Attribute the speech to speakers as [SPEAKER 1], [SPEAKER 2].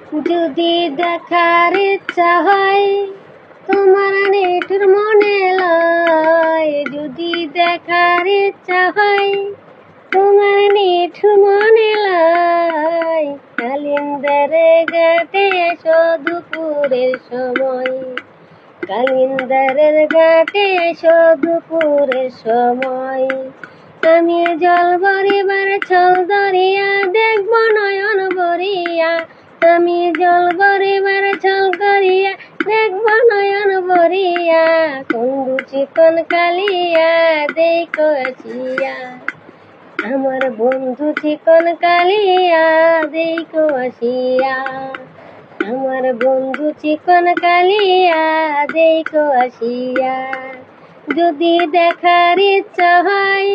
[SPEAKER 1] যদি দেখার ইচ্ছা হয় তোমার নিঠুর মনে লয়, যদি দেখার ইচ্ছা হয় তোমার নিঠুর মনে লয়, কালিন্দারে ঘাটে এসো দুপুরের সময়, কালিন্দারের ঘাটে এসো দুপুরের সময়। আমি জল ভরিবার ছল ধরিয়া দেখব নয়ন ভরিয়া, আমি জল ভরিবার ছল করিয়া দেখব নয়ন ভরিয়া, কুন্ডু চিকন কালিয়া দেখো আসিয়া, আমার বন্ধু চিকন কালিয়া দেখো আসিয়া, আমার বন্ধু চিকন কালিয়া দেখো আসিয়া। যদি দেখার ইচ্ছা হয়